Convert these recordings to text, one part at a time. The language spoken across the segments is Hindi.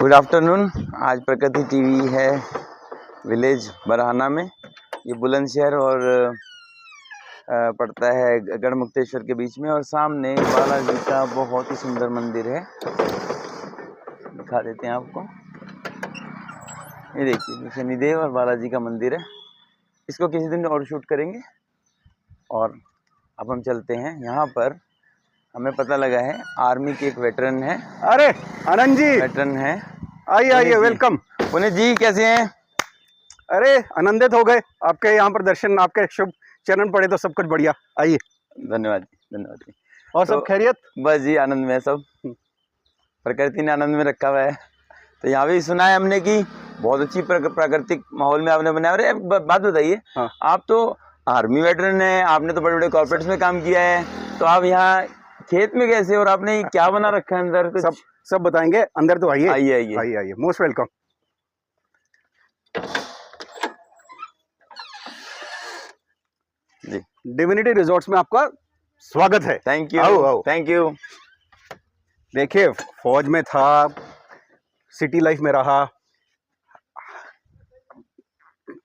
Good afternoon. आज प्रकृति टीवी है विलेज बरहाना में। ये बुलंदशहर और पड़ता है गढ़मुक्तेश्वर के बीच में, और सामने बालाजी का बहुत ही सुंदर मंदिर है। दिखा देते हैं आपको। ये देखिए शनिदेव और बालाजी का मंदिर है। इसको किसी दिन और शूट करेंगे। और अब हम चलते हैं। यहाँ पर हमें पता लगा है आर्मी के एक वेटरन है। अरे आनंद जी, वेटरन है। आइए आइए, वेलकम। पुनीत जी कैसे हैं? अरे आनंदित हो गए आपके यहाँ पर दर्शन, आपके शुभ चरण पड़े तो सब कुछ बढ़िया। आइए। धन्यवाद जी, धन्यवाद जी। और सब खैरियत? बस जी, आनंद में सब। प्रकृति ने आनंद में रखा हुआ है। तो यहाँ भी सुना है हमने कि बहुत अच्छी प्राकृतिक माहौल में आपने बनाया। अरे बात बताइए, हाँ। आप तो आर्मी वेटरन है, आपने तो बड़े बड़े कॉर्पोरेट्स में काम किया है, तो आप यहाँ खेत में कैसे, और आपने क्या बना रखा है अंदर? सब बताएंगे। अंदर तो आइए आइए आइए आइए आइए, मोस्ट वेलकम। जी, डिविनिटी रिजॉर्ट्स में आपका स्वागत है। Thank you. आओ आओ। Thank you. देखिए, फौज में था, सिटी लाइफ में रहा,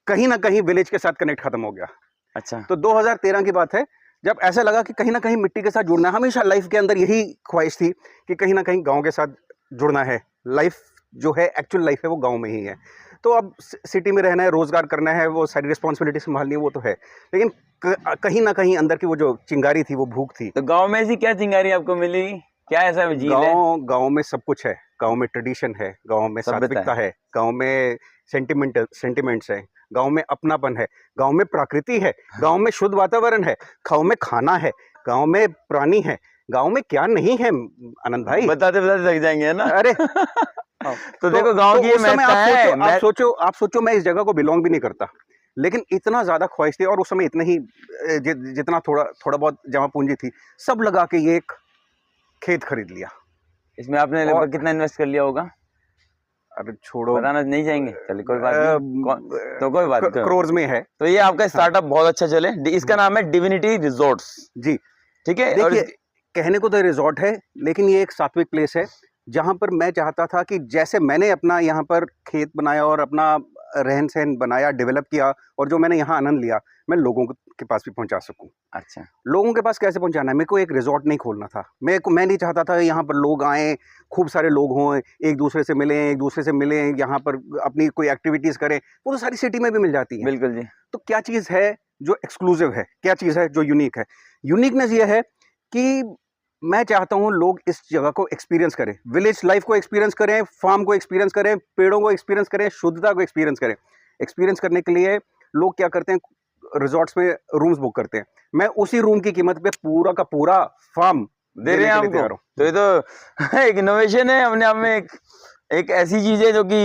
कहीं ना कहीं विलेज के साथ कनेक्ट खत्म हो गया। अच्छा। तो 2013 की बात है, जब ऐसा लगा कि कहीं ना कहीं मिट्टी के साथ जुड़ना है। हमेशा लाइफ के अंदर यही ख्वाहिश थी कि कहीं ना कहीं गांव के साथ जुड़ना है। लाइफ जो है, एक्चुअल लाइफ है, वो गांव में ही है। तो अब सिटी में रहना है, रोजगार करना है, वो सारी रिस्पॉन्सिबिलिटी संभालनी है, वो तो है, लेकिन कहीं ना कहीं अंदर की वो जो चिंगारी थी, वो भूख थी। तो गांव में ऐसी क्या चिंगारी आपको मिली? क्या ऐसा झील है? गांव में सब कुछ है। गांव में ट्रेडिशन है, गांव में सात्विकता है, गांव में सेंटिमेंट्स है, गांव में अपनापन है, गांव में प्रकृति है, गांव में शुद्ध वातावरण है, गांव में खाना है, गांव में प्राणी है। गांव में क्या नहीं है आनंद भाई? बताते बताते थक जाएंगे, है ना? अरे तो देखो, गांव की महत्ता है। आप सोचो मैं इस जगह को बिलोंग भी नहीं करता, लेकिन इतना ज्यादा ख्वाहिश थी, और उस समय इतना ही जितना थोड़ा बहुत जमा पूंजी थी, सब लगा के ये एक खेत खरीद लिया। इसमें आपने लगभग कितना इन्वेस्ट कर लिया होगा? अरे छोड़ो, बताना नहीं चाहेंगे? चलिए कोई बात नहीं, तो कोई बात नहीं, क्रोर्स में है। तो ये आपका स्टार्टअप बहुत अच्छा चले। इसका नाम है डिविनिटी रिजॉर्ट्स। जी, ठीक है। देखिए, कहने को तो रिजॉर्ट है, लेकिन ये एक सात्विक प्लेस है, जहां पर मैं चाहता था कि जैसे मैंने अपना यहाँ पर खेत बनाया और अपना रहन सहन बनाया, डेवलप किया, और जो मैंने यहाँ आनंद लिया, मैं लोगों के पास भी पहुंचा सकूं। अच्छा। लोगों के पास कैसे पहुंचाना है? मेरे को एक रिजॉर्ट नहीं खोलना था। मैं नहीं चाहता था यहाँ पर लोग आए, खूब सारे लोग हों, एक दूसरे से मिलें, यहाँ पर अपनी कोई एक्टिविटीज करें। वो तो सारी सिटी में भी मिल जाती है। बिल्कुल जी। तो क्या चीज़ है जो एक्सक्लूसिव है, क्या चीज़ है जो यूनिक है? यूनिकनेस ये है कि मैं चाहता हूँ लोग इस जगह को एक्सपीरियंस करें, विलेज लाइफ को एक्सपीरियंस करें, फार्म को एक्सपीरियंस करें, पेड़ों को एक्सपीरियंस करें, शुद्धता को एक्सपीरियंस करें। एक्सपीरियंस करने के लिए लोग क्या करते हैं, रिजॉर्ट्स में रूम्स बुक करते हैं। मैं उसी रूम की कीमत पे पूरा का पूरा फार्म दे रहे हैं आपको। तो ये तो एक इनोवेशन है अपने आप में, एक ऐसी चीज है जो कि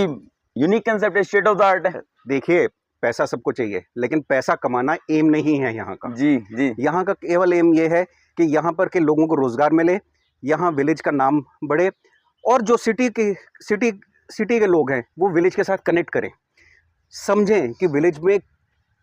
यूनिक कंसेप्ट है, स्टेट ऑफ द आर्ट है। देखिए, पैसा सबको चाहिए, लेकिन पैसा कमाना एम नहीं है यहाँ का। जी जी। यहाँ का केवल एम ये है कि यहाँ पर के लोगों को रोजगार मिले, यहाँ विलेज का नाम बढ़े, और जो सिटी के लोग हैं वो विलेज के साथ कनेक्ट करें, समझें कि विलेज में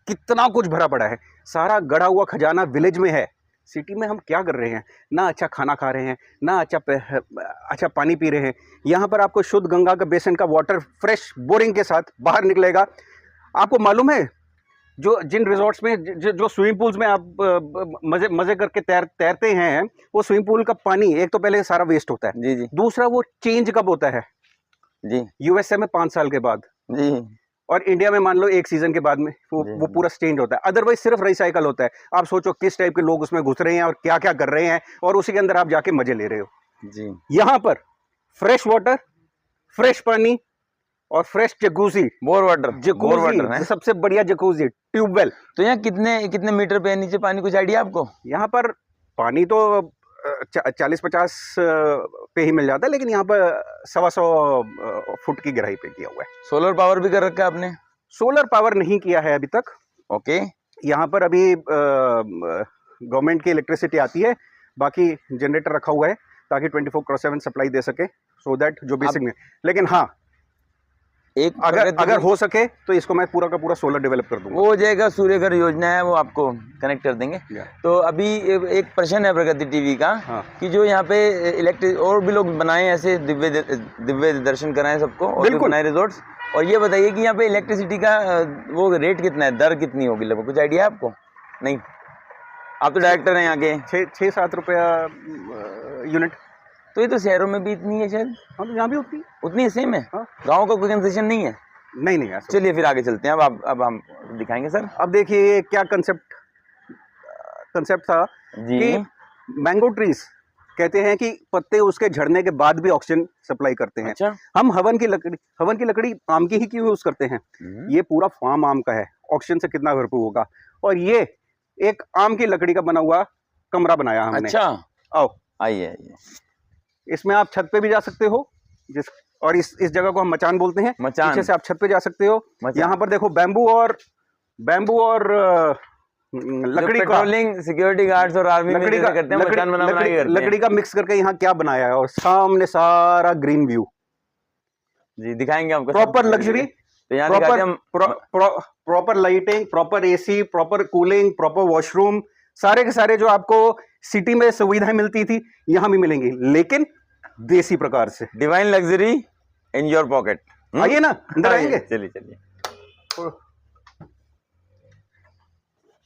कितना कुछ भरा पड़ा है। सारा गड़ा हुआ खजाना विलेज में है। सिटी में हम क्या कर रहे हैं? ना अच्छा खाना खा रहे हैं, ना अच्छा पानी पी रहे हैं। यहाँ पर आपको शुद्ध गंगा का बेसिन का वाटर फ्रेश बोरिंग के साथ बाहर निकलेगा। आपको मालूम है, जिन रिजॉर्ट्स में जो स्विमिंग पूल्स में आप मजे करके तैरते हैं, वो स्विमिंग पूल का पानी एक तो पहले सारा वेस्ट होता है। जी जी। दूसरा, वो चेंज कब होता है? जी। यूएसए में 5 साल के बाद जी, और इंडिया में मान लो 1 सीजन के बाद में वो पूरा चेंज होता है। अदरवाइज सिर्फ रिसाइकल होता है। आप सोचो किस टाइप के लोग उसमें घुस रहे हैं और क्या क्या कर रहे हैं, और उसी के अंदर आप जाके मजे ले रहे हो। जी। यहाँ पर फ्रेश वाटर, फ्रेश पानी और फ्रेश जकूजी, बोर वाटर है सबसे बढ़िया जकूजी, ट्यूबवेल। तो यहाँ कितने मीटर पे नीचे पानी, कुछ आइडिया आपको? यहाँ पर पानी तो 40-50 पे ही मिल जाता है, लेकिन यहाँ पर 125 फुट की गहराई पे किया हुआ है। सोलर पावर भी कर रखा है आपने? सोलर पावर नहीं किया है अभी तक। ओके। यहाँ पर अभी गवर्नमेंट की इलेक्ट्रिसिटी आती है, बाकी जनरेटर रखा हुआ है ताकि 24/7 सप्लाई दे सके, सो दैट जो बेसिक में। लेकिन हाँ, एक अगर हो सके तो इसको मैं पूरा का पूरा सोलर डेवलप कर दूंगा। वो हो जाएगा, सूर्य घर योजना है वो आपको कनेक्ट कर देंगे। तो अभी एक प्रश्न है प्रगति टीवी का, हाँ। कि जो यहाँ पे इलेक्ट्रिक और भी लोग बनाए ऐसे दिव्य दर्शन कराएं सबको, और भी बनाए रिजॉर्ट्स, और ये बताइए कि यहाँ पे इलेक्ट्रिसिटी का वो रेट कितना है, दर कितनी होगी लगभग, कुछ आइडिया है आपको? नहीं, आप तो डायरेक्टर हैं यहाँ के। 6-7 रुपया यूनिट। तो ये तो शहरों में भी इतनी है शायद। हाँ, तो यहाँ भी उतनी है, सेम है। हाँ। गाँव का कोई कंसेशन नहीं है? नहीं ऐसा। चलिए फिर आगे चलते हैं। अब हम दिखाएंगे सर। अब देखिए क्या कंसेप्ट था जी। कि मैंगो ट्रीज कहते हैं कि पत्ते उसके झड़ने के बाद भी ऑक्सीजन सप्लाई करते हैं। अच्छा। हम हवन की लकड़ी आम की ही क्यों यूज करते हैं? ये पूरा फार्म आम का है, ऑक्सीजन से कितना भरपूर होगा। और ये एक आम की लकड़ी का बना हुआ कमरा बनाया हमने। अच्छा, आओ आइए। इसमें आप छत पे भी जा सकते हो, और इस जगह को हम मचान बोलते हैं। पीछे से आप छत पे जा सकते हो। यहाँ पर देखो बैम्बू और लकड़ी का, पेट्रोलिंग सिक्योरिटी गार्ड्स और आर्मी लकड़ी का करते हैं, मचान बना के करते हैं। लकड़ी का मिक्स करके यहाँ क्या बनाया है, और सामने सारा ग्रीन व्यू। जी, दिखाएंगे आपको प्रॉपर लग्जरी, तो यहाँ दिखाते हैं proper lighting, proper AC, proper cooling, proper washroom, सारे के सारे जो आपको सिटी में सुविधाएं मिलती थी यहाँ भी मिलेंगी, लेकिन देसी प्रकार से। Divine luxury in your pocket. आइए ना, अंदर आएंगे। चलिए।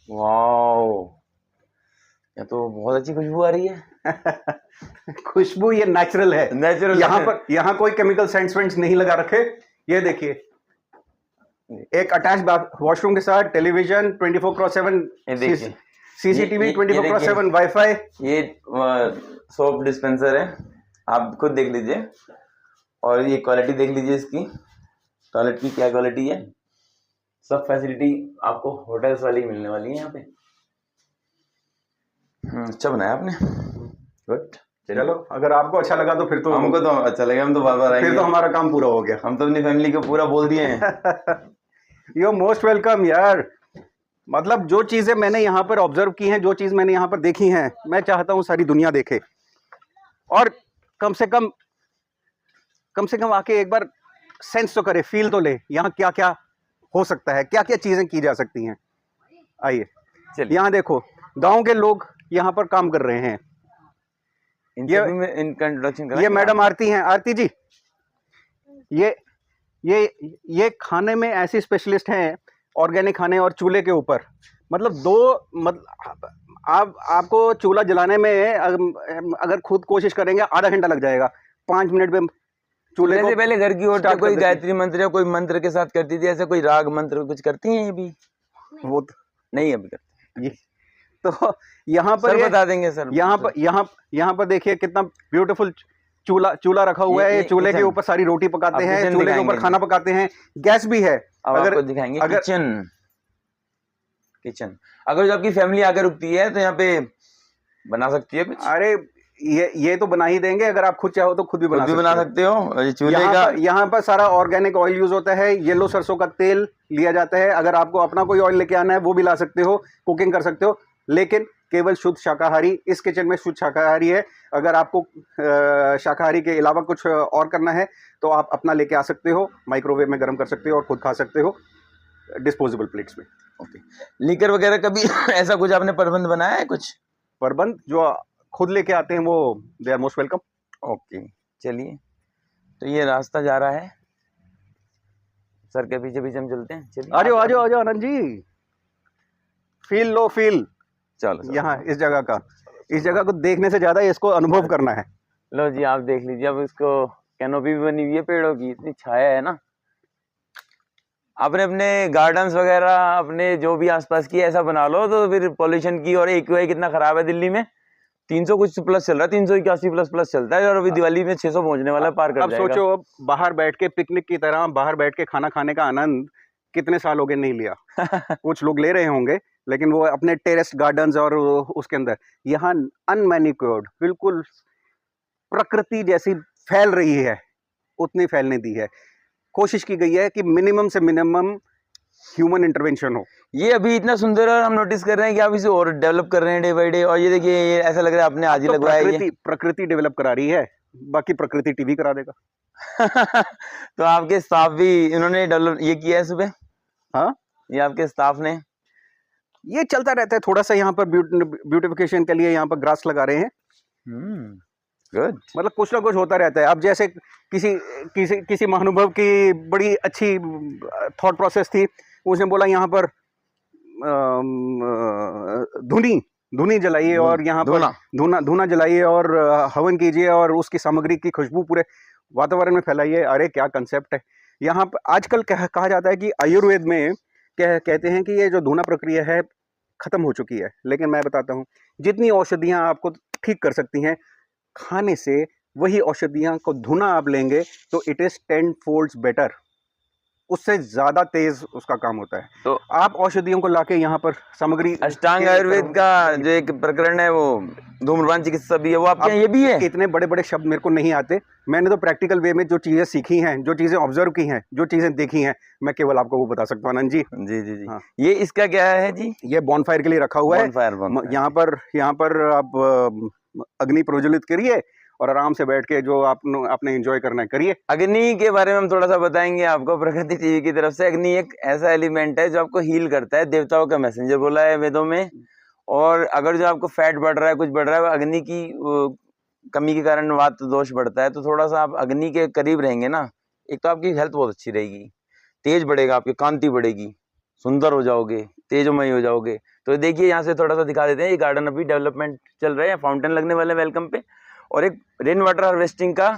वाओ, ये तो बहुत अच्छी खुशबू आ रही है। खुशबू ये नेचुरल है, यहाँ कोई केमिकल सेंट्स नहीं लगा रखे। ये देखिए, एक अटैच वॉशरूम के साथ टेलीविजन 24/7, CCTV 24/7, वाईफाई। ये सोप डिस्पेंसर है, आप खुद देख लीजिए, और ये क्वालिटी देख लीजिए इसकी, टॉयलेट की क्या क्वालिटी है। सब फैसिलिटी आपको होटल्स वाली मिलने वाली है यहाँ पे। अच्छा बनाया आपने, गुड। चलो, अगर आपको अच्छा लगा तो फिर तो हमको तो अच्छा लगा, हम तो बार-बार आएंगे। फिर तो हमारा काम पूरा हो गया। हम तो अपनी फैमिली को पूरा बोल दिए हैं। यू मोस्ट वेलकम यार। मतलब जो चीजें मैंने यहाँ पर ऑब्जर्व की हैं, जो चीज मैंने यहाँ पर देखी हैं, मैं चाहता हूँ सारी दुनिया देखे, और कम से कम आके एक बार सेंस तो करे, फील तो ले, यहाँ क्या क्या हो सकता है, क्या क्या चीजें की जा सकती हैं। आइए, यहाँ देखो, गांव के लोग यहाँ पर काम कर रहे हैं। इनका इंट्रोडक्शन ये मैडम आरती हैं। आरती जी, ये खाने में ऐसी स्पेशलिस्ट हैं, ऑर्गेनिक खाने और चूल्हे के ऊपर। मतलब आपको चूल्हा जलाने में अगर खुद कोशिश करेंगे आधा घंटा लग जाएगा, 5 मिनट में चूल्हे को। पहले घर की औरतें कोई गायत्री मंत्र या कोई मंत्र के साथ करती थी, ऐसा कोई राग मंत्र कुछ करती हैं ये भी? वो तो नहीं अभी करती। तो यहाँ पर बता देंगे सर। यहाँ पर देखिए कितना ब्यूटीफुल चूल्हा रखा हुआ है। चूल्हे के ऊपर सारी रोटी पकाते हैं, चूल्हे के ऊपर खाना पकाते हैं, गैस भी है। अगर दिखाएंगे किचन, अगर जो आपकी फैमिली आकर रुकती है तो यहाँ पे बना सकती है कुछ। अरे ये तो बना ही देंगे, अगर आप खुद चाहो तो खुद भी बना सकते हो। चूल्हे का यहाँ पर सारा ऑर्गेनिक ऑयल यूज होता है, येलो सरसों का तेल लिया जाता है। अगर आपको अपना कोई ऑयल लेके आना है वो भी ला सकते हो, कुकिंग कर सकते हो, लेकिन केवल शुद्ध शाकाहारी। इस किचन में शुद्ध शाकाहारी है। अगर आपको शाकाहारी के अलावा कुछ और करना है तो आप अपना लेके आ सकते हो, माइक्रोवेव में गर्म कर सकते हो और खुद खा सकते हो डिस्पोजेबल प्लेट्स में। ओके, लीकर वगैरह कभी ऐसा कुछ आपने प्रबंध बनाया है? कुछ प्रबंध जो खुद लेके आते हैं वो they are most welcome. Okay, चलिए, तो ये रास्ता जा रहा है सर के पीछे पीछे हम चलते हैं। चलिए, आ जाओ Anand ji, feel low, feel. चलो, यहाँ इस जगह को देखने से ज्यादा इसको अनुभव करना है। लो जी, आप देख लीजिए। अब इसको कैनोपी भी बनी हुई है पेड़ों की, इतनी छाया है ना। आपने अपने गार्डन्स वगैरह अपने जो भी आसपास की ऐसा बना लो, तो फिर पॉल्यूशन की, और AQI कितना खराब है दिल्ली में, 300 कुछ प्लस चल रहा है, 381 प्लस चलता है, और अभी दिवाली में 600 पहुंचने वाला, पार कर जाएगा। अब सोचो, अब बाहर बैठ के पिकनिक की तरह बाहर बैठ के खाना खाने का आनंद कितने साल हो गए नहीं लिया। कुछ लोग ले रहे होंगे, लेकिन वो अपने टेरेस गार्डन्स और उसके अंदर, यहाँ अनमैनिक्योर्ड, बिल्कुल प्रकृति जैसी फैल रही है, उतनी फैलने दी है। कोशिश की गई है कि मिनिमम से मिनिमम ह्यूमन इंटरवेंशन हो। ये अभी इतना सुंदर है, हम नोटिस कर रहे हैं कि आप इसे और डेवलप कर रहे हैं डे बाय डे। और ये देखिए, ये ऐसा लग रहा है आपने आज ही लगवाया है। प्रकृति डेवलप करा रही है। बाकी प्रकृति टीवी करा देगा। तो आपके स्टाफ भी इन्होंने डेवलप ये किया है सुबह? हाँ, ये आपके स्टाफ ने? ये चलता रहता है। थोड़ा सा यहाँ पर ब्यूटिफिकेशन के लिए यहाँ पर ग्रास लगा रहे हैं। गुड। मतलब कुछ ना कुछ होता रहता है। अब जैसे किसी किसी किसी महानुभव की बड़ी अच्छी थॉट प्रोसेस थी, उसने बोला यहाँ पर धुनी धुनी जलाइए और यहाँ पर धुना जलाइए और हवन कीजिए और उसकी सामग्री की खुशबू पूरे वातावरण में फैलाइए। अरे क्या कंसेप्ट है। यहाँ पर आजकल कहा जाता है कि आयुर्वेद में कहते हैं कि ये जो धुना प्रक्रिया है खत्म हो चुकी है, लेकिन मैं बताता हूँ जितनी औषधियाँ आपको ठीक कर सकती हैं खाने से, वही औषधियाँ को धुना आप लेंगे तो इट इज 10 फोल्ड्स बेटर, उससे ज्यादा तेज उसका काम होता है। तो आप औषधियों को लाके यहाँ पर सामग्री, अष्टांग आयुर्वेद का जो एक प्रकरण है वो धूम्रपान चिकित्सा भी है, वो आपके यहाँ ये भी है? इतने बड़े बड़े शब्द मेरे को नहीं आते। मैंने तो प्रैक्टिकल वे में जो चीजें सीखी हैं, जो चीजें ऑब्जर्व की हैं, जो चीजें देखी हैं, मैं केवल आपको वो बता सकता हूँ आनंद जी। जी जी जी। हाँ। ये इसका क्या है जी? ये बॉनफायर के लिए रखा हुआ है। bonfire। यहाँ पर आप अग्नि प्रज्वलित करिए और आराम से बैठ के जो आपने एंजॉय करना है करिए। अग्नि के बारे में हम थोड़ा सा बताएंगे आपको प्रकृति टीवी की तरफ से। अग्नि एक ऐसा एलिमेंट है जो आपको हील करता है, देवताओं का मैसेंजर बोला है वेदों में। और अगर जो आपको फैट बढ़ रहा है, कुछ बढ़ रहा है, अग्नि की कमी के कारण वात दोष बढ़ता है, तो थोड़ा सा आप अग्नि के करीब रहेंगे ना, एक तो आपकी हेल्थ बहुत अच्छी रहेगी, तेज बढ़ेगा, आपकी कांति बढ़ेगी, सुंदर हो जाओगे, तेजमय हो जाओगे। तो देखिए यहाँ से थोड़ा सा दिखा देते हैं, ये गार्डन अभी डेवलपमेंट चल रहा है, फाउंटेन लगने वाले वेलकम पे, और एक रेन वाटर हार्वेस्टिंग का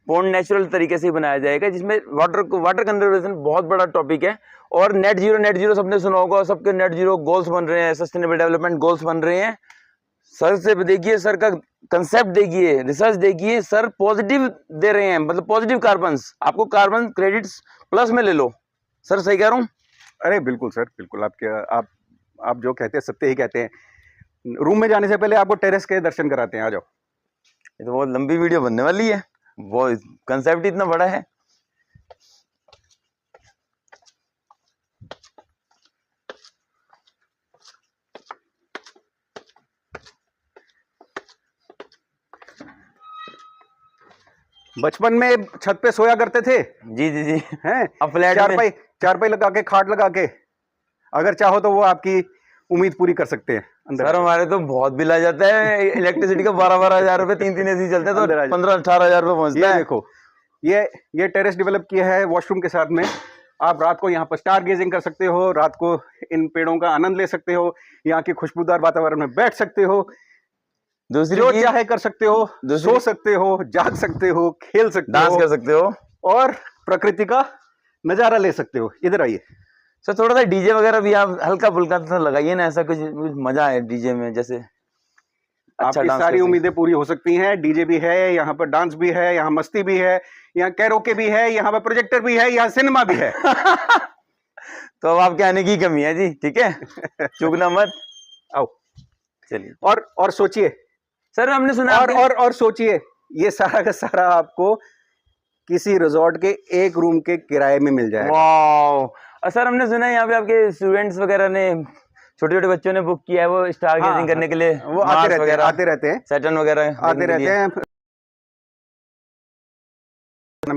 पॉन्ड नेचुरल तरीके से बनाया जाएगा, जिसमें वाटर कंजर्वेशन बहुत बड़ा टॉपिक है। और नेट जीरो सबने सुना होगा, सबके नेट जीरो गोल्स बन रहे हैं, सस्टेनेबल डेवलपमेंट गोल्स बन रहे हैं। सर से देखिए, सर का कंसेप्ट देखिए, रिसर्च देखिए, सर पॉजिटिव दे रहे हैं, मतलब पॉजिटिव कार्बन, आपको कार्बन क्रेडिट्स प्लस में ले लो। सर सही कह रहा हूँ? अरे बिल्कुल सर, बिल्कुल। आप जो कहते हैं सत्य ही कहते हैं। रूम में जाने से पहले आपको टेरेस के दर्शन कराते हैं, आ जाओ। ये तो बहुत लंबी वीडियो बनने वाली है, वो कंसेप्ट इतना बड़ा है। बचपन में छत पे सोया करते थे। जी जी जी। हैं, अब फ्लैट में चारपाई लगा के, खाट लगा के, अगर चाहो तो वो आपकी उम्मीद पूरी कर सकते हैं अंदर। सर हमारे तो बहुत बिल आ जाता है इलेक्ट्रिसिटी का, 12-12 हजार रुपए, 3-3 एसी चलते हैं तो 15-18 हजार रुपए पहुंचता है। देखो ये टेरेस डेवलप किया है वॉशरूम के साथ में। आप रात को यहाँ पर स्टार गेजिंग कर सकते हो, रात को इन पेड़ों का आनंद ले सकते हो, यहाँ के खुशबूदार वातावरण में बैठ सकते हो, दूसरी जो चाहे कर सकते हो, सो सकते हो, जाग सकते हो, खेल सकते हो, डांस कर सकते हो और प्रकृति का नजारा ले सकते हो। इधर आइए सर, थोड़ा सा डीजे वगैरह भी आप हल्का फुल्का तो लगाइए ना, ऐसा कुछ मजा है डीजे में, जैसे अच्छा आपकी सारी उम्मीदें पूरी हो सकती हैं। डीजे भी है यहाँ पर, डांस भी है यहाँ, मस्ती भी है यहाँ, कैरोके भी है यहाँ पर, प्रोजेक्टर भी है यहाँ, सिनेमा भी है। तो अब आपके आने की कमी है जी, ठीक है, चूकना मत। आओ चलिए। और सोचिए सर, हमने सुना और सोचिए, ये सारा का सारा आपको किसी रिजॉर्ट के एक रूम के किराए में मिल जाएगा। वाह। सर हमने सुना है यहाँ पे आपके स्टूडेंट्स वगैरह ने, छोटे छोटे बच्चों ने बुक किया है वो स्टार गेजिंग करने के लिए, वो आते रहते हैं सैटर्न वगैरह आते रहते हैं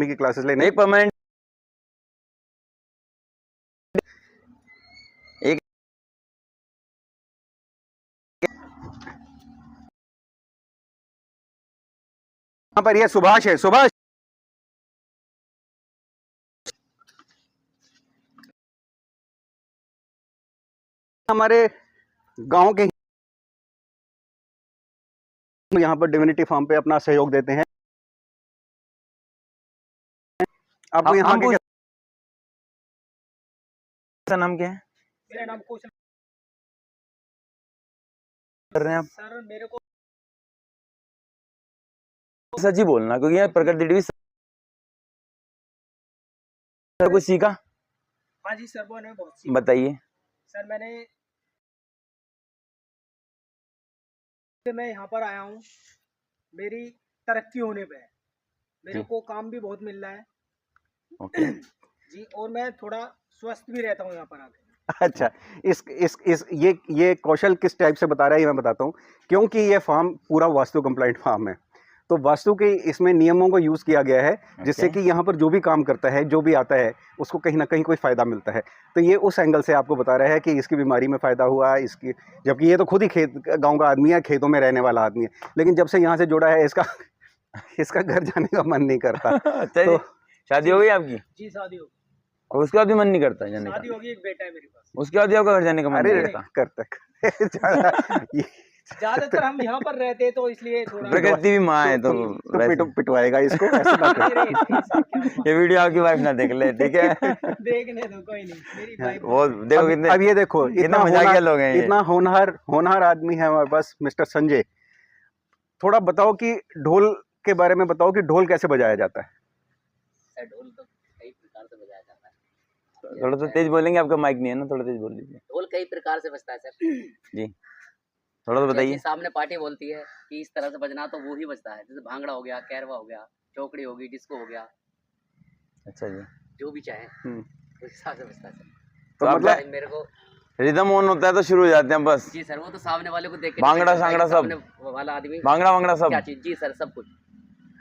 की क्लासेस लेने। एक परमानेंट एक यहाँ पर ये सुभाष है, सुभाष हमारे गांव के यहाँ पर डिविनिटी फार्म पे अपना सहयोग देते हैं। आपको यहाँ के नाम क्या है? मेरा नाम कौशल कर रहे हैं आप? सर मेरे को सच ही बोलना, क्योंकि यहाँ प्रकट टीवी सर कुछ सीखा। हाँ जी सर, वो ने बहुत सीखा। बताइए सर मैं यहाँ पर आया हूँ, मेरी तरक्की होने पे है, मेरे को काम भी बहुत मिल रहा है। ओके जी, और मैं थोड़ा स्वस्थ भी रहता हूँ यहाँ पर आके। अच्छा, ये कौशल किस टाइप से बता रहा है ये मैं बताता हूँ। क्योंकि ये फार्म पूरा वास्तु कंप्लाइंट फार्म है, तो वास्तु के इसमें नियमों को यूज किया गया है जिससे कि यहाँ पर जो भी काम करता है, जो भी आता है, उसको कहीं ना कहीं कोई फायदा मिलता है। तो ये उस एंगल से आपको बता रहा है कि इसकी बीमारी में फायदा हुआ इसकी, जबकि ये तो खुद ही खेत गांव का आदमी है, खेतों में रहने वाला आदमी है, लेकिन जब से यहाँ से जुड़ा है इसका घर जाने का मन नहीं करता। अच्छा तो जी, शादी हो गई आपकी? जी शादी होगी। और उसके बाद भी मन नहीं करता जाने शादी का? होगी, एक बेटा है मेरे पास। उसके बाद भी आपका घर जाने का मन अरे नहीं करता? करता ज्यादातर हम यहाँ पर रहते हैं तो इसलिए थोड़ा प्रकृति भी माँ है तो तो वैसे। पिटवाएगा इसको, ऐसा ना कर। अरे, ऐसा क्या बात। ये वीडियो आपकी वाइफ ना देख ले, ठीक है? देखने दो, कोई नहीं, मेरी वाइफ। वो देखो कितने अब ये देखो, कितना मजाकिया लोग हैं ये। इतना होनहार आदमी है हमारे पास, मिस्टर संजय। थोड़ा बताओ कि ढोल के बारे में बताओ कि ढोल कैसे बजाया जाता है। ढोल तो कई प्रकार से बजाया जाता है। थोड़ा सा तेज बोलेंगे, आपका माइक नहीं है ना, थोड़ा तेज बोल लीजिए ढोल कई प्रकार से बजता है सर। जी, थोड़ा सा बताइए। जैसे सामने पार्टी बोलती है कि इस तरह से बजना, तो वो ही बजता है। जैसे भांगड़ा हो गया, कैरवा हो गया, चौकड़ी होगी, डिस्को हो गया, अच्छा जी, जो भी चाहे उस हिसाब से बजता है सर। तो मतलब मतलब मेरे को रिदम ऑन होता है तो शुरू हो जाते हैं बस। जी सर, वो तो सामने वाले को देख के भांगड़ा depend करता है सांगड़ा कि सब? सामने वाला आदमी भांगड़ा वांगड़ा सब? क्या चीज। जी सर, सब कुछ।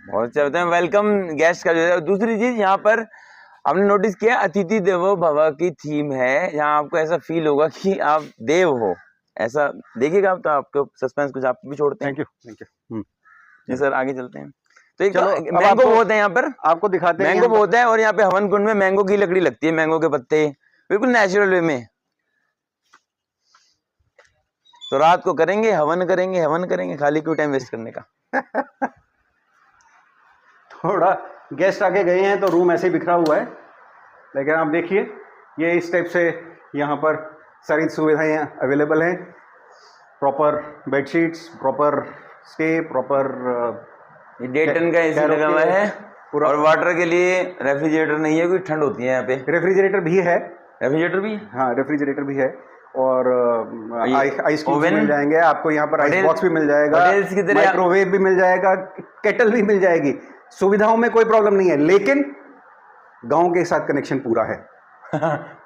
बहुत अच्छे होते हैं, वेलकम गेस्ट का जो है। दूसरी चीज यहाँ पर आपने नोटिस किया, अतिथि देवो भव की थीम है। यहाँ आपको ऐसा फील होगा कि आप देव हो, ऐसा देखिएगा आप, तो आपको सस्पेंस कुछ आप भी छोड़ते हैं। Thank you. जी सर, आगे चलते हैं। तो एक चलो, तो अब मैंगो आपको- बहुत है यहाँ पर, आपको दिखाते हैं मैंगो बहुत है। और यहाँ पे हवन कुंड में मैंगो की लकड़ी लगती है, मैंगो के पत्ते, बिल्कुल नेचुरल वे में। तो रात को करेंगे हवन करेंगे, खाली क्यों टाइम वेस्ट करने का। थोड़ा गेस्ट आके गए हैं तो रूम ऐसे ही बिखरा हुआ है, लेकिन आप देखिए ये इस टाइप से यहाँ पर सारी सुविधाएं अवेलेबल हैं। Proper bedsheets, proper stay, proper ये डेटन का एसी लगा हुआ है पूरा। और वाटर के लिए रेफ्रिजरेटर नहीं है, क्योंकि ठंड होती है यहाँ पे। रेफ्रिजरेटर भी है, रेफ्रिजरेटर भी? हाँ रेफ्रिजरेटर भी है। और आइस क्यूब्स ओवन? मिल जाएंगे आपको यहाँ पर, आइस होटल- बॉक्स भी मिल जाएगा, होटल्स की तरह- माइक्रोवेव भी मिल जाएगा, केटल भी मिल जाएगी। सुविधाओं में कोई प्रॉब्लम नहीं है, लेकिन गांव के साथ कनेक्शन पूरा है।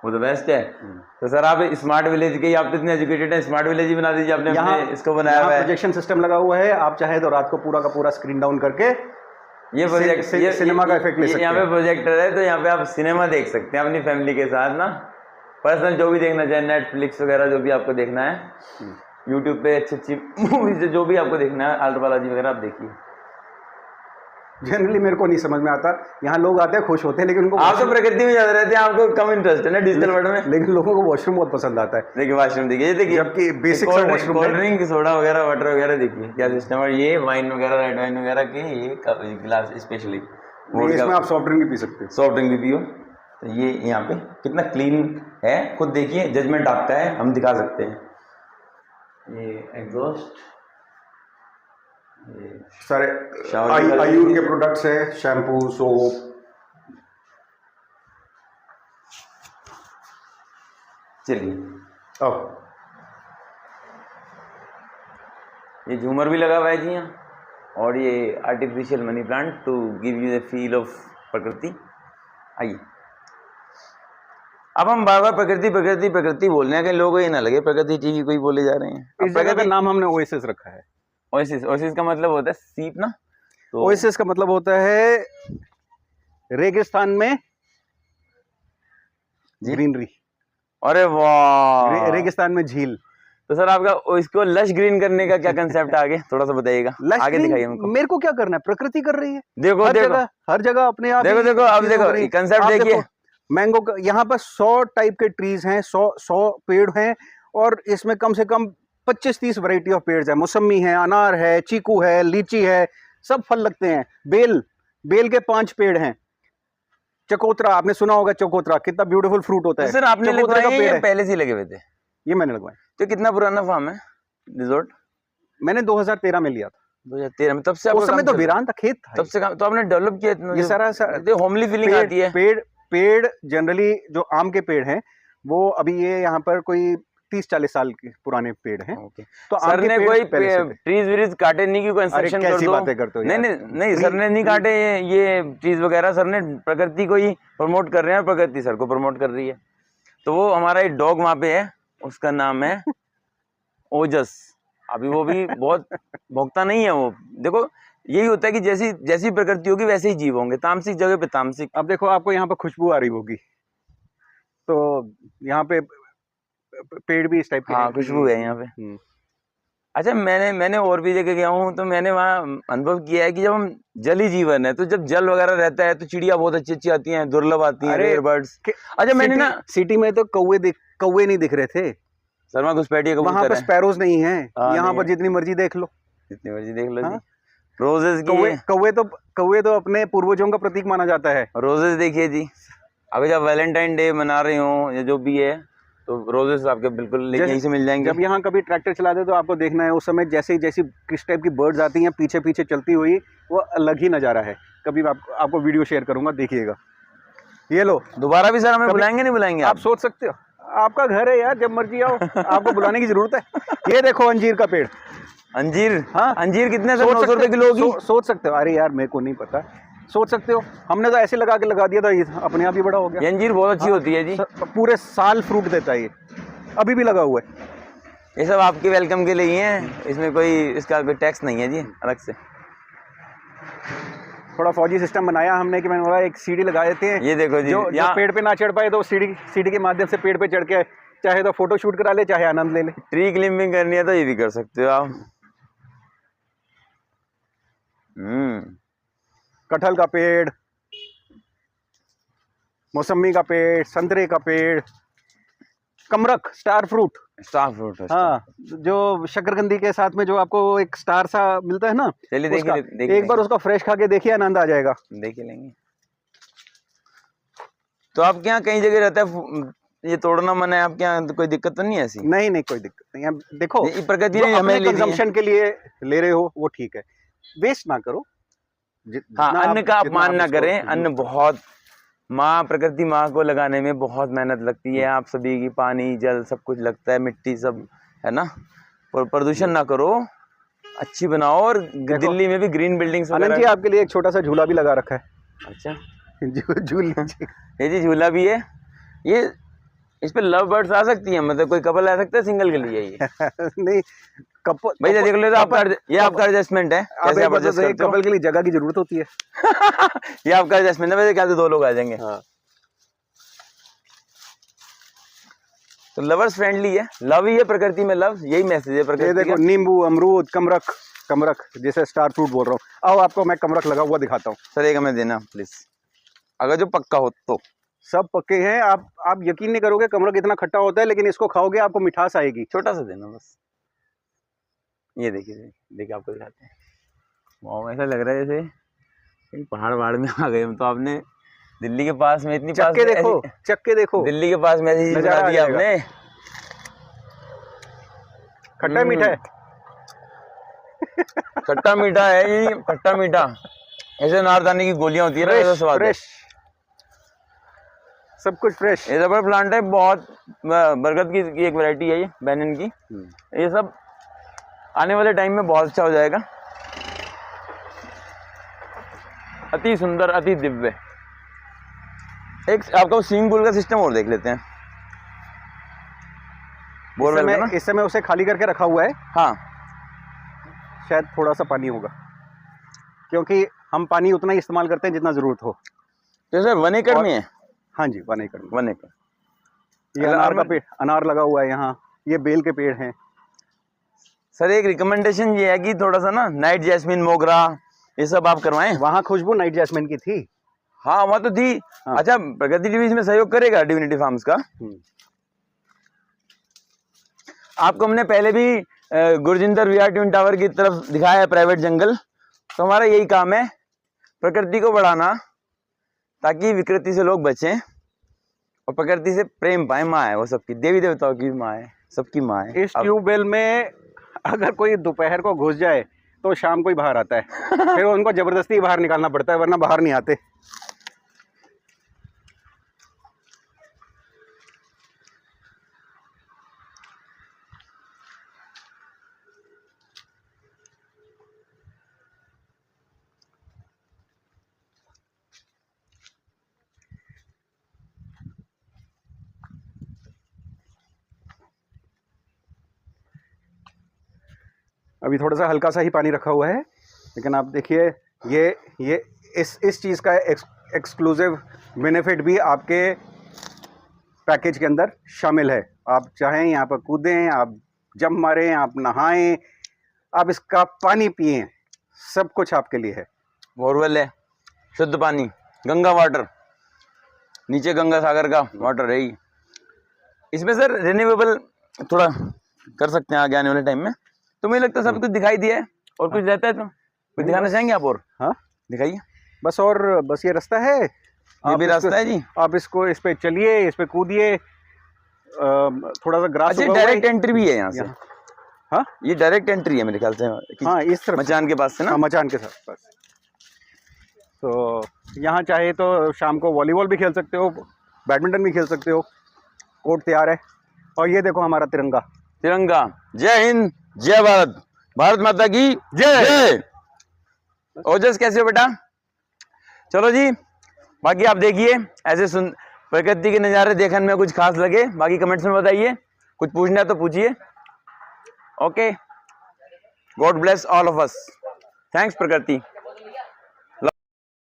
वो तो बेस्ट है। तो सर आप स्मार्ट विलेज के, आप तो इतने एजुकेटेड हैं, स्मार्ट विलेज ही बना दीजिए आपने यहाँ अपने इसको बनाया हुआ है। प्रोजेक्शन सिस्टम लगा हुआ है, आप चाहे तो रात को पूरा का पूरा स्क्रीन डाउन करके ये प्रोजेक्ट ये सिनेमा का इफेक्ट ले सकते यहाँ पे हैं। प्रोजेक्टर है, तो यहाँ पे आप सिनेमा देख सकते हैं अपनी फैमिली के साथ ना, पर्सनल जो भी देखना चाहे, नेटफ्लिक्स वगैरह जो भी आपको देखना है, यूट्यूब पे अच्छी अच्छी मूवीज जो भी आपको देखना है, आल्ट बालाजी वगैरह आप देखिए। जनरली मेरे को नहीं समझ में आता, यहाँ लोग आते हैं खुश होते हैं, लेकिन उनको आप तो प्रकृति में ज्यादा रहते हैं, आपको कम इंटरेस्ट है ना डिजिटल वर्ल्ड में। लेकिन लोगों को वॉशरूम बहुत पसंद आता है। देखिए वॉशरूम देखिए, ये देखिए, जबकि बेसिक सा वॉशरूम कोल्ड है। ड्रिंक, सोडा वगैरह, वाटर वगैरह देखिए क्या सिस्टम है। और ये वाइन वगैरह, रेड वाइन वगैरह के ये गिलास स्पेशली, नहीं, इसमें आप सॉफ्ट ड्रिंक भी पी सकते हो। सॉफ्ट ड्रिंक भी पियो। तो ये यहाँ पे कितना क्लीन है, खुद देखिए, जजमेंट आपका है, हम दिखा सकते हैं। ये एग्जॉस्ट, ये सारे Shower आयुर्वेद के प्रोडक्ट्स है, शैम्पू, सोप। चलिए, अब ये झूमर भी लगा हुआ है जी यहाँ, और ये artificial money plant to give you the feel of prakriti. आइए, अब हम बार बार प्रकृति प्रकृति प्रकृति बोल रहे हैं कि लोगों को ये ना लगे प्रकृति टीवी कोई बोले जा रहे हैं। इस जगह का नाम हमने ओएसिस रखा है। ओएसिस, ओएसिस का मतलब होता है सीप ना, तो ओएसिस का मतलब होता है रेगिस्तान में जी? ग्रीनरी, अरे वाह, रेगिस्तान में झील। तो सर आपका इसको लश ग्रीन करने का क्या कंसेप्ट है, आगे थोड़ा सा बताइएगा, आगे दिखाइए हमको। मेरे को क्या करना है, प्रकृति कर रही है। देखो देखो हर जगह अपने आप देखो ही देखो, अब चीजें हो देखो रही हैं। कंसेप्ट आप देखिए। देखो, मैंगो का यहाँ पर 100 टाइप के ट्रीज हैं, 100 पेड़ हैं, और इसमें कम से कम 25-30 वैरायटी ऑफ पेड़ है। मौसमी है, अनार है, चीकू है, लीची है, सब फल लगते हैं। बेल के 5 पेड़ हैं। चकोतरा, आपने सुना होगा, चकोतरा कितना ब्यूटीफुल फ्रूट होता तो है। सर आपने चकोतरे लगवाए का हैं पेड़ या है, पहले से ही लगे हुए थे? ये मैंने लगवाया। तो कितना पुराना फार्म है रिजॉर्ट? मैंने 2013 में लिया था। 2013 में, तब से आपका उस समय काम तो चल रहा है? वीरान था, खेत था। तब से काम तो आपने डेवलप किया इतना, ये जो- सारा जो होमली फीलिंग आती है। पेड़ जनरली जो आम के पेड़ हैं, वो अभी ये यहाँ पर कोई 30-40 साल के पुराने पेड़ हैं। ओके, तो आम सर के ने पेड़ कोई पहले से थे। ट्रीज व्रीज काटे नहीं कि कंस्ट्रक्शन कर कैसी दो? बातें करते हो नहीं यार? नहीं नहीं, सर ने नहीं काटे ये ट्रीज वगैरह, सर ने प्रकृति को ही प्रमोट कर रहे हैं, और प्रकृति सर को प्रमोट कर रही है। तो वो हमारा एक डॉग वहाँ पे है, उसका नाम है ओजस। अभी वो भी बहुत भोगता नहीं है वो। देखो यही होता है कि जैसी जैसी प्रकृति होगी वैसे ही जीव होंगे, तामसिक जगह पे तामसिक। अब देखो आपको यहाँ पर खुशबू आ रही होगी, तो यहाँ पे पेड़ भी इस टाइप के हाँ हैं कि- खुशबू है यहाँ पे। अच्छा मैंने और भी जगह गया हूँ, तो मैंने वहाँ अनुभव किया है कि जब हम जल ही जीवन है, तो जब जल वगैरह रहता है तो चिड़िया बहुत अच्छी अच्छी आती हैं, दुर्लभ आती हैं, अरे, रेयर बर्ड्स। अच्छा मैंने ना सिटी में तो कौवे नहीं दिख रहे थे, शर्मा घुसपैठिया वहां कबूतर पर है, स्पैरोज नहीं है। हाँ, यहाँ नहीं पर है। जितनी मर्जी देख लो, जितनी मर्जी देख लो हाँ? जी। रोजेज की कौवे तो अपने पूर्वजों का प्रतीक माना जाता है। रोजेस देखिए जी, अभी जब वैलेंटाइन डे मना रहे हो या जो भी है, तो रोजेस आपके बिल्कुल यहीं से मिल जाएंगे। जब यहाँ कभी ट्रैक्टर चलाते तो आपको देखना है, उस समय जैसी किस टाइप की बर्ड्स आती हैं पीछे पीछे चलती हुई, वो अलग ही नज़ारा है। कभी आपको वीडियो शेयर करूंगा, देखिएगा। ये लो, दोबारा भी सर हमें बुलाएंगे नहीं बुलाएंगे आप सोच सकते हो, आपका घर है यार, जब मर्जी आओ, आपको बुलाने की जरूरत है। ये देखो अंजीर का पेड़। अंजीर, हाँ, अंजीर कितने सर? 900 रुपए किलो होगी। सोच सकते हो। अरे यार मेरे को नहीं पता, सोच सकते हो, हमने तो ऐसे लगा दिया था, ये अपने आप ही बड़ा हो गया। ये अंजीर बहुत अच्छी होती है जी, पूरे साल फ्रूट देता है, ये अभी भी लगा हुआ है। ये सब आपके वेलकम के लिए ही है, इसमें इसका कोई टैक्स नहीं है जी अलग से। थोड़ा फौजी सिस्टम बनाया हमने कि मैंने बोला एक सीढ़ी लगा देते हैं, ये देखो जी, जो यहाँ पेड़ पे ना चढ़ पाए तो सीढ़ी के माध्यम से पेड़ पे चढ़ के चाहे तो फोटो शूट करा ले, चाहे आनंद ले ले। ट्री क्लिपिंग करनी है तो ये भी कर सकते हो आप। कटहल का पेड़, मौसमी का पेड़, संतरे का पेड़, कमरख स्टार फ्रूट। स्टार फ्रूट है। हाँ, जो शकरकंदी के साथ में जो आपको एक स्टार सा मिलता है ना, चलिए देखिए एक बार उसका फ्रेश खा के देखिए, आनंद आ जाएगा। देख ही लेंगे। तो आपके यहाँ कई जगह रहता है ये तोड़ना मना है, आपके यहाँ तो कोई दिक्कत तो नहीं है ऐसी? नहीं कोई दिक्कत नहीं। अब देखो, ये प्रकृति ने हमें कंजम्पशन के लिए ले रहे हो वो ठीक है, वेस्ट ना करो। हाँ, अन्न का अपमान ना करें। अन्न बहुत, माँ प्रकृति माँ को लगाने में बहुत मेहनत लगती है, आप सभी की पानी जल सब कुछ लगता है, मिट्टी सब है ना। प्रदूषण ना करो, अच्छी बनाओ। और दिल्ली में भी ग्रीन बिल्डिंग्स आनंद जी, आपके लिए एक छोटा सा झूला भी लगा रखा है। अच्छा, झूल लीजिए। ये जी झूला भी है। ये इस पे लव बर्ड्स आ सकती हैं, मतलब कोई कपल आ सकता है सिंगल के लिए ये? नहीं, कपल भैया देख लो, ये आपका एडजस्टमेंट है, कैसे आप एडजस्ट करते हो? कपल के लिए जगह की जरूरत होती है। ये आपका एडजस्टमेंट है, वैसे क्या 2 लोग आ जाएंगे। हाँ। तो लवर्स फ्रेंडली है, लव ही है प्रकृति में, लव यही मैसेज है प्रकृति का। ये देखो, नींबू, अमरूद, कमरख जैसे स्टार फ्रूट बोल रहा हूँ। आओ आपको मैं कमरख लगा हुआ दिखाता हूँ। सर एक हमें देना प्लीज, अगर जो पक्का हो तो। सब पक्के हैं। आप यकीन नहीं करोगे, कमरख इतना खट्टा होता है, लेकिन इसको खाओगे आपको मिठास आएगी। छोटा सा देना बस। ये देखिए आपको दिखाते हैं। वाह, ऐसा लग रहा है जैसे कहीं पहाड़ में आ गए हम। तो आपने दिल्ली के पास में इतनी चक्के देखो, दिल्ली के पास में ऐसी चीज बना दी आपने। खट्टा मीठा है। खट्टा मीठा है ये, खट्टा मीठा। ऐसे नारदाने की गोलियां होती है ना, ऐसा स्वाद है। सब कुछ फ्रेश। ये रबर प्लांट है, बहुत बरगद की एक वैरायटी है ये, बैनन की। ये सब आने वाले टाइम में बहुत अच्छा हो जाएगा। अति सुंदर, अति दिव्य। एक आपका स्विमिंग पूल का सिस्टम और देख लेते हैं। इस समय उसे खाली करके रखा हुआ है। हाँ, शायद थोड़ा सा पानी होगा, क्योंकि हम पानी उतना ही इस्तेमाल करते हैं जितना जरूरत हो। तो सर 1 एकड़ में है? हाँ जी, 1 एकड़ में। 1 एकड़। ये अनार का पेड़, अनार लगा हुआ है यहाँ। ये बेल के पेड़ हैं। सर एक रिकमेंडेशन ये है कि थोड़ा सा ना नाइट जैस्मिन, मोगरा, ये सब आप करवाएं। वहाँ खुशबू नाइट जैस्मिन की थी। हाँ, वहाँ तो थी। हाँ। अच्छा, प्रगति टीवी इसमें सहयोग करेगा डिविनिटी फार्म्स का? आपको हमने पहले भी गुरजिंदर विहार ट्विन टावर की तरफ दिखाया है प्राइवेट जंगल। तो हमारा यही काम है, प्रकृति को बढ़ाना, ताकि विकृति से लोग बचें और प्रकृति से प्रेम पाए। माँ है वो सबकी, देवी देवताओं की माँ है, सबकी माँ है। इस ट्यूबवेल में अगर कोई दोपहर को घुस जाए तो शाम को ही बाहर आता है। फिर उनको जबरदस्ती बाहर निकालना पड़ता है, वरना बाहर नहीं आते। अभी थोड़ा सा हल्का सा ही पानी रखा हुआ है, लेकिन आप देखिए ये इस चीज़ का एक्सक्लूसिव बेनिफिट भी आपके पैकेज के अंदर शामिल है। आप चाहें यहाँ पर कूदें, आप जंप मारें, आप नहाएं, आप इसका पानी पिएं, सब कुछ आपके लिए है। बोरवेल है, शुद्ध पानी, गंगा वाटर, नीचे गंगा सागर का वाटर है ही। इसमें सर रिन्यूएबल थोड़ा कर सकते हैं आगे आने वाले टाइम में, तो मुझे लगता है सब कुछ दिखाई दिया है। और कुछ रहता है तो कुछ दिखाना चाहेंगे आप? और हाँ दिखाइए। बस ये रास्ता है, ये भी रास्ता है जी। आप इस पे चलिए, इस पे कूदिए, थोड़ा सा ग्रास। अच्छा, डायरेक्ट एंट्री भी है यहाँ से? हाँ, ये डायरेक्ट एंट्री है मेरे ख्याल से। हाँ, इस तरफ मचान के पास से ना? हाँ, मचान के साथ बस। तो यहाँ चाहे तो शाम को वॉलीबॉल भी खेल सकते हो, बैडमिंटन भी खेल सकते हो, कोर्ट तैयार है। और ये देखो हमारा तिरंगा। तिरंगा, जय हिंद, जय भारत, भारत माता की जय। ओजस कैसे हो बेटा? चलो जी, बाकी आप देखिए ऐसे प्रकृति के नज़ारे देखने में कुछ खास लगे, बाकी कमेंट्स में बताइए। कुछ पूछना है तो पूछिए। Okay, God bless all of us. Thanks प्रकृति।